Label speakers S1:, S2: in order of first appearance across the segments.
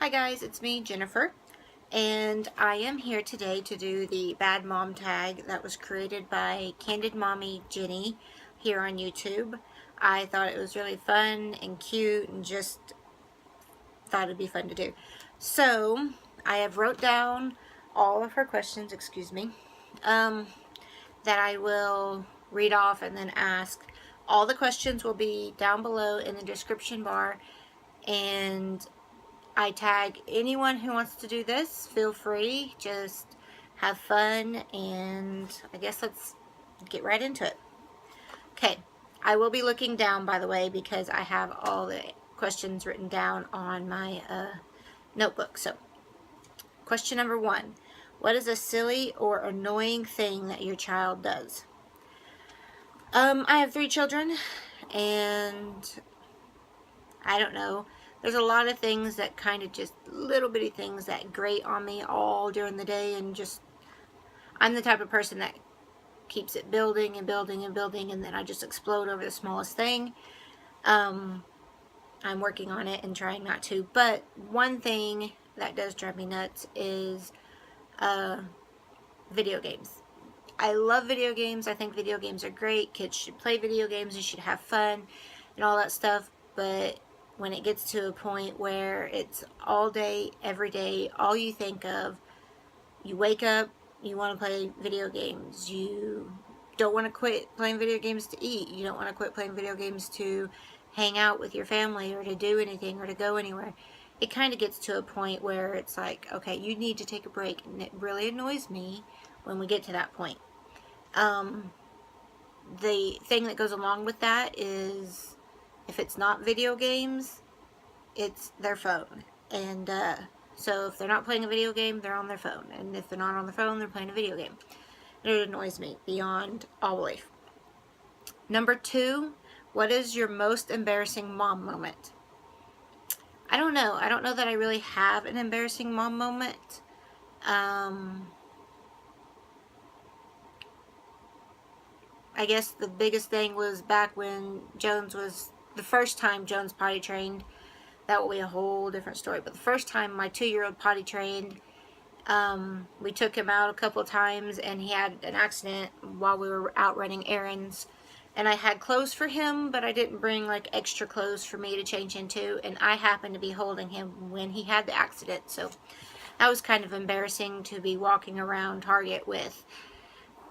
S1: Hi guys, it's me, Jennifer, and I am here today to do the Bad Mom tag that was created by Candid Mommy Jenny here on YouTube. I thought it was really fun and cute and just thought it'd be fun to do. So, I have wrote down all of her questions, that I will read off and then ask. All the questions will be down below in the description bar, and I tag anyone who wants to do this. Feel free, just have fun, and I guess let's get right into it. Okay, I will be looking down, by the way, because I have all the questions written down on my notebook. So, question number 1. What is a silly or annoying thing that your child does? I have 3 children, and I don't know. There's a lot of things that kind of just little bitty things that grate on me all during the day, and just I'm the type of person that keeps it building and building and building, and then I just explode over the smallest thing. I'm working on it and trying not to, but one thing that does drive me nuts is video games. I love video games. I think video games are great. Kids should play video games. You should have fun and all that stuff, but when it gets to a point where it's all day, every day, all you think of, you wake up, you want to play video games, you don't want to quit playing video games to eat, you don't want to quit playing video games to hang out with your family or to do anything or to go anywhere. It kind of gets to a point where it's like, okay, you need to take a break, and it really annoys me when we get to that point. The thing that goes along with that is, if it's not video games, it's their phone. And so if they're not playing a video game, they're on their phone. And if they're not on their phone, they're playing a video game. And it annoys me beyond all belief. Number 2, what is your most embarrassing mom moment? I don't know. I don't know that I really have an embarrassing mom moment. I guess the biggest thing was back when Jones was, the first time Jones potty trained. That will be a whole different story. But the first time my 2-year-old potty trained, we took him out a couple of times, and he had an accident while we were out running errands. And I had clothes for him, but I didn't bring like extra clothes for me to change into. And I happened to be holding him when he had the accident. So that was kind of embarrassing to be walking around Target with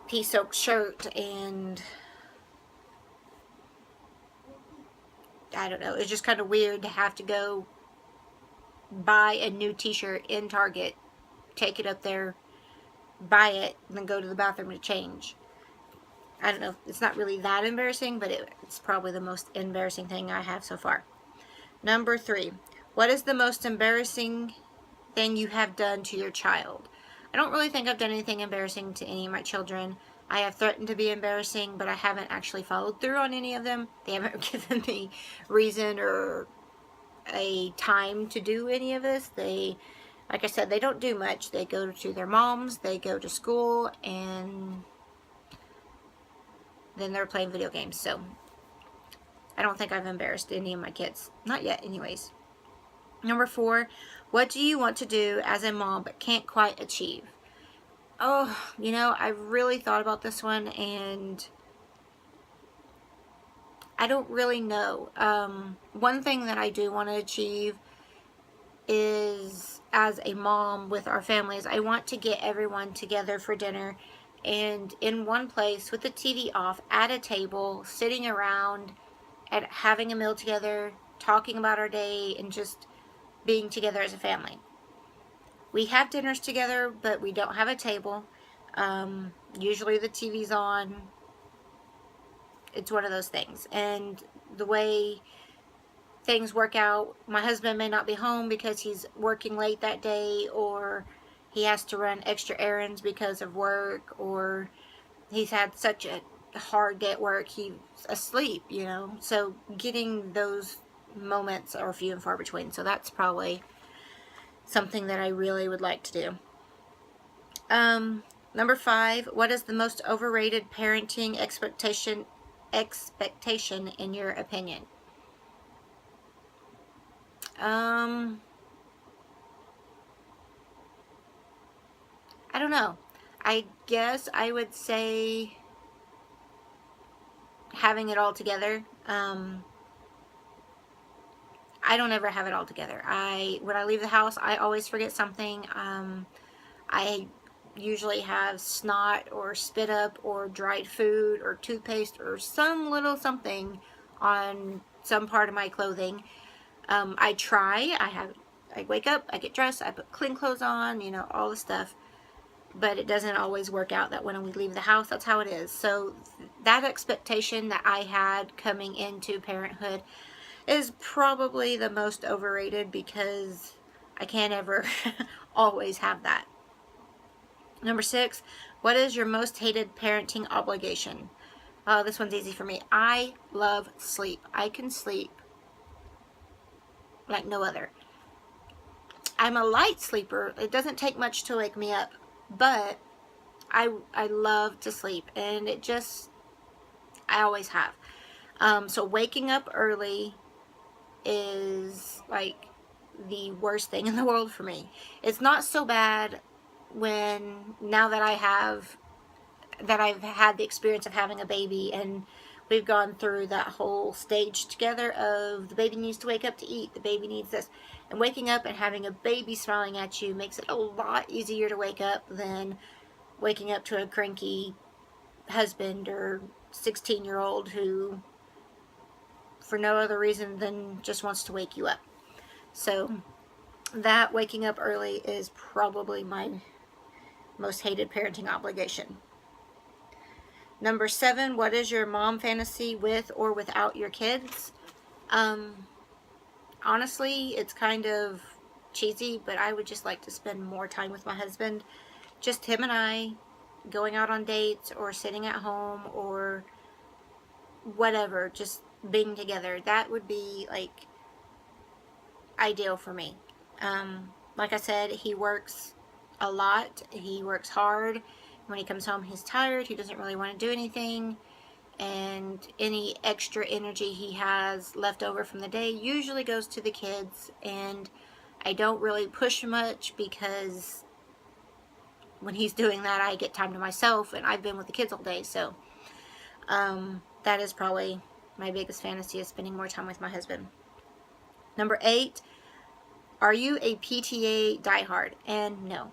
S1: pea-soaked shirt, and I don't know, it's just kind of weird to have to go buy a new t-shirt in Target, take it up there, buy it, and then go to the bathroom to change. I don't know, it's not really that embarrassing, but it's probably the most embarrassing thing I have so far. Number 3, what is the most embarrassing thing you have done to your child? I don't really think I've done anything embarrassing to any of my children. I have threatened to be embarrassing, but I haven't actually followed through on any of them. They haven't given me reason or a time to do any of this. They, like I said, they don't do much. They go to their moms, they go to school, and then they're playing video games. So I don't think I've embarrassed any of my kids. Not yet, anyways. Number 4, what do you want to do as a mom but can't quite achieve? Oh, you know, I really thought about this one, and I don't really know. One thing that I do want to achieve is, as a mom with our families, I want to get everyone together for dinner, and in one place with the TV off, at a table, sitting around and having a meal together, talking about our day, and just being together as a family. We have dinners together, but we don't have a table. Usually the TV's on. It's one of those things. And the way things work out, my husband may not be home because he's working late that day, or he has to run extra errands because of work, or he's had such a hard day at work, he's asleep, you know. So getting those moments are few and far between. So that's probably something that I really would like to do. Number 5, what is the most overrated parenting expectation in your opinion? don't know. I guess I would say having it all together. I don't ever have it all together. When I leave the house, I always forget something. I usually have snot or spit up or dried food or toothpaste or some little something on some part of my clothing. I try. I wake up, I get dressed, I put clean clothes on, you know, all the stuff. But it doesn't always work out that when we leave the house, that's how it is. So that expectation that I had coming into parenthood is probably the most overrated, because I can't ever always have that. Number 6, what is your most hated parenting obligation? This one's easy for me. I love sleep. I can sleep like no other. I'm a light sleeper. It doesn't take much to wake me up, but I love to sleep, and I always have. So waking up early is like the worst thing in the world for me. It's not so bad now that I've had the experience of having a baby, and we've gone through that whole stage together of the baby needs to wake up to eat, the baby needs this, and waking up and having a baby smiling at you makes it a lot easier to wake up than waking up to a cranky husband or 16-year-old who, for no other reason than just wants to wake you up. So that waking up early is probably my most hated parenting obligation. Number 7, what is your mom fantasy with or without your kids? Honestly, it's kind of cheesy, but I would just like to spend more time with my husband. Just him and I, going out on dates or sitting at home or whatever, just being together. That would be like ideal for me. Like I said, he works a lot. He works hard. When he comes home, he's tired. He doesn't really want to do anything. And any extra energy he has left over from the day usually goes to the kids. And I don't really push much, because when he's doing that, I get time to myself, and I've been with the kids all day. So that is probably my biggest fantasy, is spending more time with my husband. Number 8, are you a PTA diehard? And no.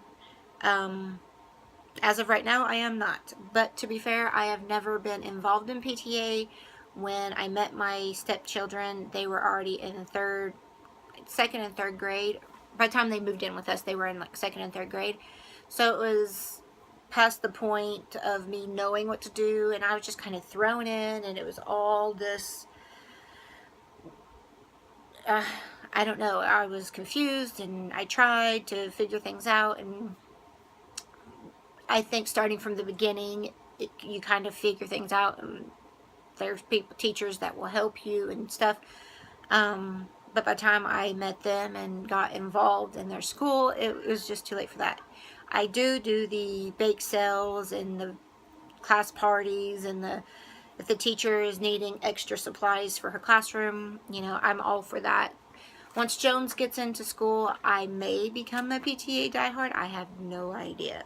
S1: As of right now, I am not. But to be fair, I have never been involved in PTA. When I met my stepchildren, they were already in second and third grade. By the time they moved in with us, they were in like second and third grade. So it was past the point of me knowing what to do, and I was just kind of thrown in, and it was all this, I don't know, I was confused, and I tried to figure things out, and I think starting from the beginning, you kind of figure things out, and there's teachers that will help you and stuff. But by the time I met them and got involved in their school, it was just too late for that. I do the bake sales and the class parties, and if the teacher is needing extra supplies for her classroom, you know, I'm all for that. Once Jones gets into school, I may become a PTA diehard. I have no idea.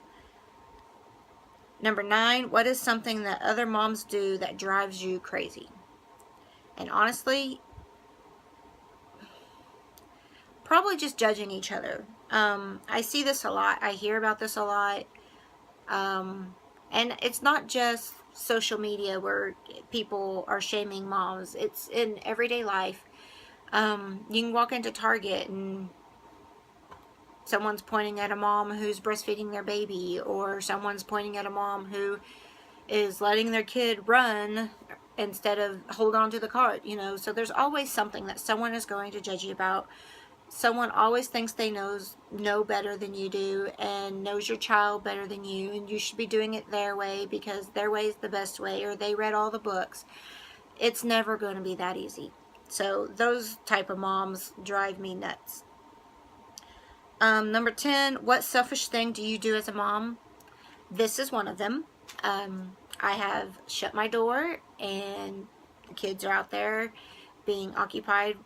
S1: Number 9, what is something that other moms do that drives you crazy? And honestly, probably just judging each other. I see this a lot. I hear about this a lot. And it's not just social media where people are shaming moms. It's in everyday life. You can walk into Target and someone's pointing at a mom who's breastfeeding their baby, or someone's pointing at a mom who is letting their kid run instead of hold on to the cart, you know. So there's always something that someone is going to judge you about. Someone always thinks they know better than you do, and knows your child better than you, and you should be doing it their way because their way is the best way, or they read all the books. It's never going to be that easy. So those type of moms drive me nuts. Number 10, what selfish thing do you do as a mom? This is one of them. I have shut my door, and the kids are out there being occupied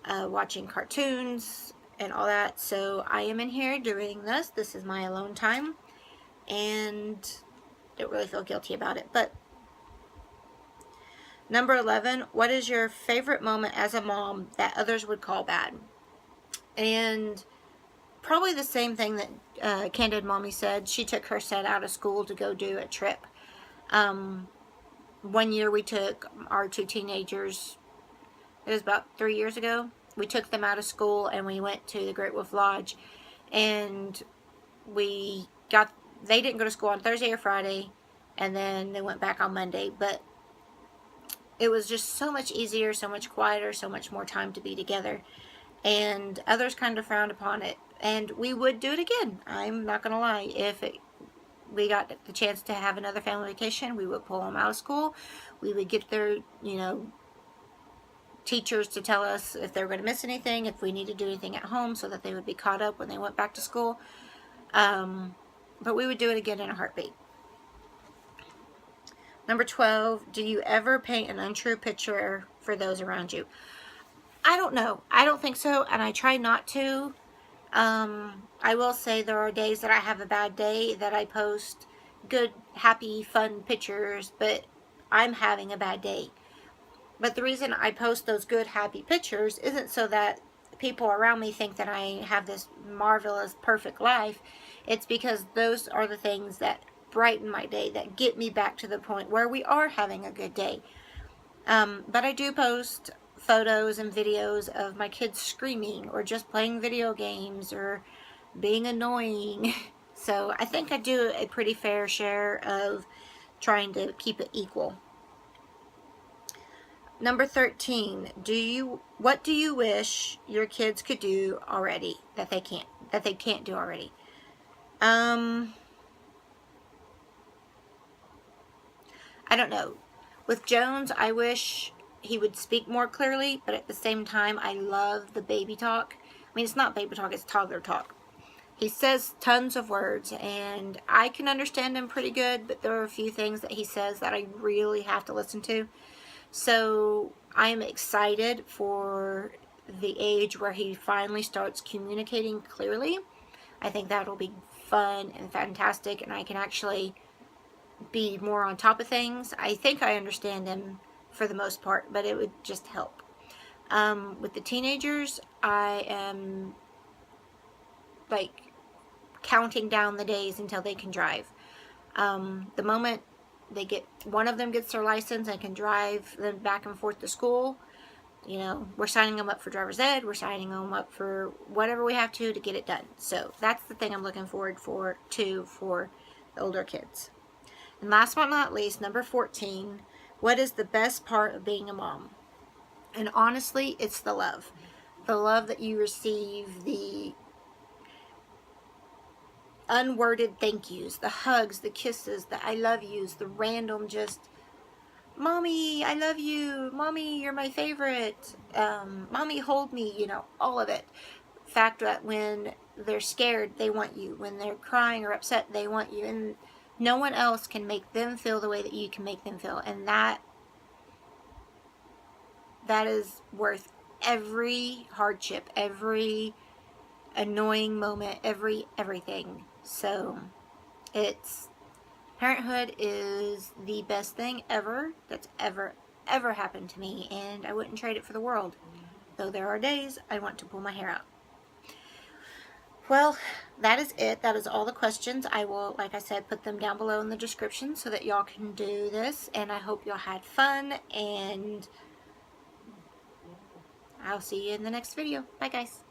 S1: watching cartoons and all that. So I am in here doing this. This is my alone time. and don't really feel guilty about it. But number 11, what is your favorite moment as a mom that others would call bad? And probably the same thing that Candid Mommy said. She took her set out of school to go do a trip. One year we took our 2 teenagers, it was about 3 years ago, we took them out of school and we went to the Great Wolf Lodge, and they didn't go to school on Thursday or Friday, and then they went back on Monday, but it was just so much easier, so much quieter, so much more time to be together, and others kind of frowned upon it, and we would do it again. I'm not gonna lie. If we got the chance to have another family vacation, we would pull them out of school. We would get their, teachers to tell us if they were going to miss anything, if we needed to do anything at home, so that they would be caught up when they went back to school. But we would do it again in a heartbeat. Number 12, do you ever paint an untrue picture for those around you? I don't know. I don't think so, and I try not to. I will say there are days that I have a bad day that I post good, happy, fun pictures, but I'm having a bad day. But the reason I post those good, happy pictures isn't so that people around me think that I have this marvelous, perfect life. It's because those are the things that brighten my day, that get me back to the point where we are having a good day. But I do post photos and videos of my kids screaming or just playing video games or being annoying. So I think I do a pretty fair share of trying to keep it equal. Number 13, what do you wish your kids could do already that they can't do already? I don't know. With Jones, I wish he would speak more clearly, but at the same time, I love the baby talk. I mean, it's not baby talk, it's toddler talk. He says tons of words, and I can understand him pretty good, but there are a few things that he says that I really have to listen to. So I'm excited for the age where he finally starts communicating clearly. I think that'll be fun and fantastic, and I can actually be more on top of things. I think I understand him for the most part, but it would just help. With the teenagers, I am like counting down the days until they can drive. The moment one of them gets their license and can drive them back and forth to school, we're signing them up for driver's ed, we're signing them up for whatever we have to get it done. So that's the thing I'm looking forward for the older kids. And last but not least, number 14, what is the best part of being a mom? And honestly, it's the love. The love that you receive, the unworded thank yous, the hugs, the kisses, the I love yous, the random just, Mommy, I love you. Mommy, you're my favorite. Mommy, hold me, all of it. The fact that when they're scared, they want you. When they're crying or upset, they want you. And no one else can make them feel the way that you can make them feel. And that is worth every hardship, every annoying moment, everything. So parenthood is the best thing ever that's ever happened to me, and I wouldn't trade it for the world. Though there are days I want to pull my hair out. Well, that is it. That is all the questions. I will, like I said, put them down below in the description so that y'all can do this, and I hope y'all had fun, and I'll see you in the next video. Bye, guys.